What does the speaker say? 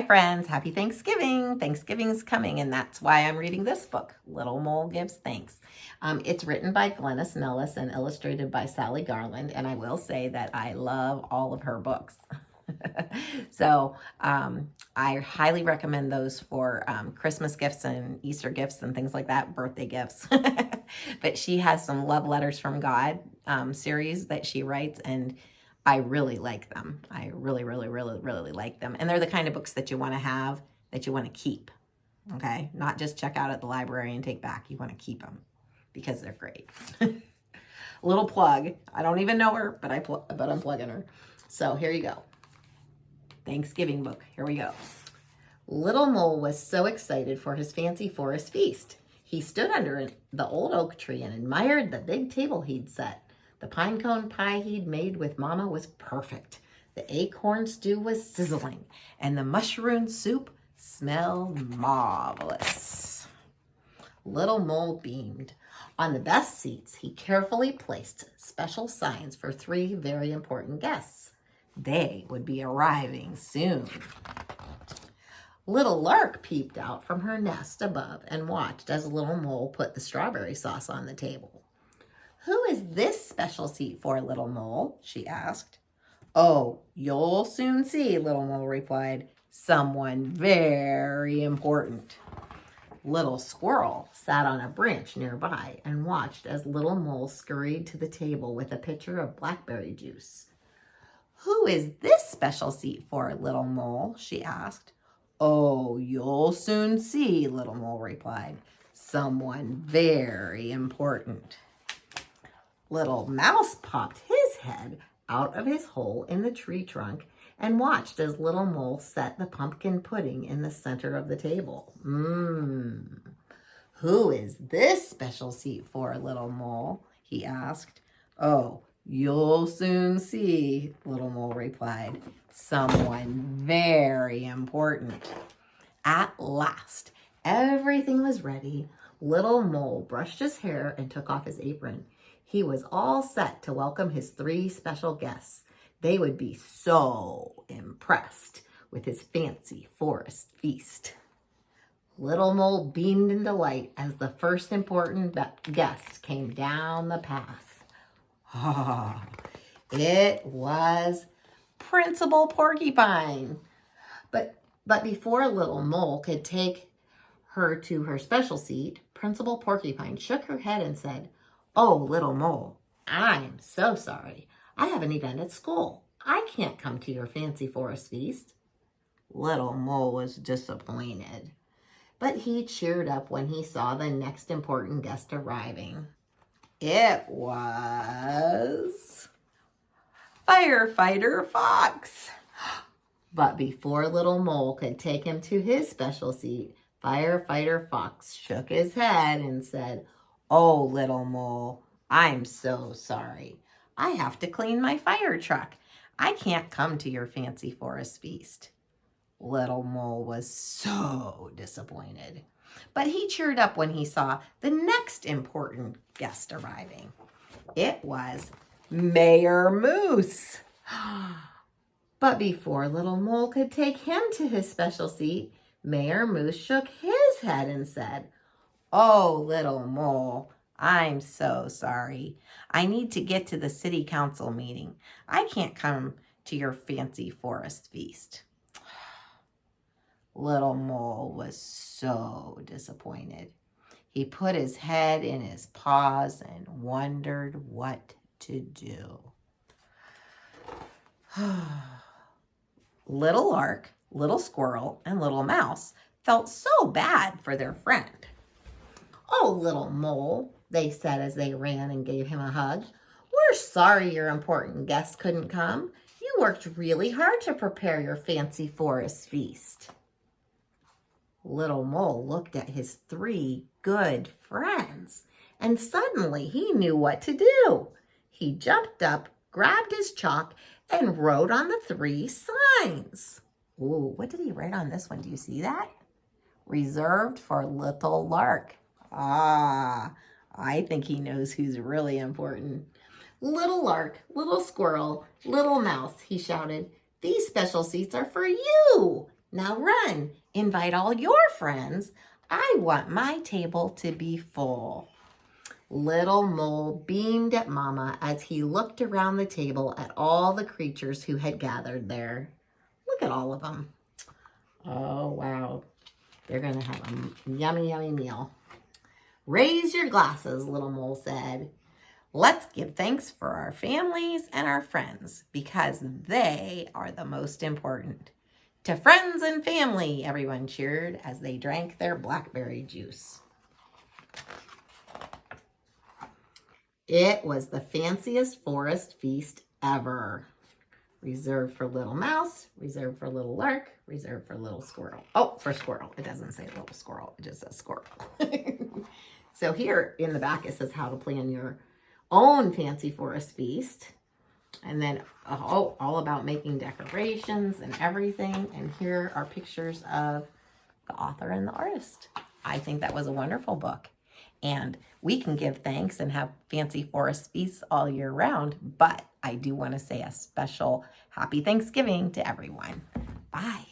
Hi friends, happy Thanksgiving. Thanksgiving's coming, and that's why I'm reading this book, Little Mole Gives Thanks. It's written by Nellist and illustrated by Sally Garland, and I will say that I love all of her books. So I highly recommend those for Christmas gifts and Easter gifts and things like that, birthday gifts. But she has some Love Letters from God series that she writes, and I really like them. I really, really, really, really like them. And they're the kind of books that you want to have, that you want to keep. Okay? Not just check out at the library and take back. You want to keep them because they're great. Little plug. I don't even know her, but I'm plugging her. So here you go. Thanksgiving book. Here we go. Little Mole was so excited for his fancy forest feast. He stood under the old oak tree and admired the big table he'd set. The pine cone pie he'd made with Mama was perfect. The acorn stew was sizzling, and the mushroom soup smelled marvelous. Little Mole beamed. On the best seats, he carefully placed special signs for 3 very important guests. They would be arriving soon. Little Lark peeped out from her nest above and watched as Little Mole put the strawberry sauce on the table. "Who is this special seat for, Little Mole?" she asked. "Oh, you'll soon see," Little Mole replied. "Someone very important." Little Squirrel sat on a branch nearby and watched as Little Mole scurried to the table with a pitcher of blackberry juice. "Who is this special seat for, Little Mole?" she asked. "Oh, you'll soon see," Little Mole replied. "Someone very important." Little Mouse popped his head out of his hole in the tree trunk and watched as Little Mole set the pumpkin pudding in the center of the table. "Who is this special seat for, Little Mole?" he asked. "Oh, you'll soon see," Little Mole replied. "Someone very important." At last, everything was ready. Little Mole brushed his hair and took off his apron. He was all set to welcome his 3 special guests. They would be so impressed with his fancy forest feast. Little Mole beamed in delight as the first important guest came down the path. It was Principal Porcupine. But before Little Mole could take her to her special seat, Principal Porcupine shook her head and said, "Oh, Little Mole, I'm so sorry. I have an event at school. I can't come to your fancy forest feast." Little Mole was disappointed, but he cheered up when he saw the next important guest arriving. It was Firefighter Fox. But before Little Mole could take him to his special seat, Firefighter Fox shook his head and said, "Oh, Little Mole, I'm so sorry. I have to clean my fire truck. I can't come to your fancy forest feast." Little Mole was so disappointed, but he cheered up when he saw the next important guest arriving. It was Mayor Moose. But before Little Mole could take him to his special seat, Mayor Moose shook his head and said, "Oh, Little Mole, I'm so sorry. I need to get to the city council meeting. I can't come to your fancy forest feast." Little Mole was so disappointed. He put his head in his paws and wondered what to do. Little Lark, Little Squirrel, and Little Mouse felt so bad for their friend. "Oh, Little Mole," they said as they ran and gave him a hug. "We're sorry your important guest couldn't come. You worked really hard to prepare your fancy forest feast." Little Mole looked at his 3 good friends, and suddenly he knew what to do. He jumped up, grabbed his chalk, and wrote on the 3 signs. Ooh, what did he write on this one? Do you see that? Reserved for Little Lark. I think he knows who's really important. "Little Lark, Little Squirrel, Little Mouse," he shouted. "These special seats are for you. Now run, invite all your friends. I want my table to be full. Little Mole beamed at Mama as he looked around the table at all the creatures who had gathered there. Look at all of them. Oh, wow. They're going to have a yummy, yummy meal. Raise your glasses, Little Mole said. Let's give thanks for our families and our friends because they are the most important. To friends and family, everyone cheered as they drank their blackberry juice. It was the fanciest forest feast ever. Reserved for little mouse, reserved for little lark, reserved for little squirrel. Oh, for squirrel. It doesn't say little squirrel. It just says squirrel. So here in the back, it says how to plan your own fancy forest feast. And then all about making decorations and everything. And here are pictures of the author and the artist. I think that was a wonderful book. And we can give thanks and have fancy forest feasts all year round. But I do want to say a special happy Thanksgiving to everyone. Bye.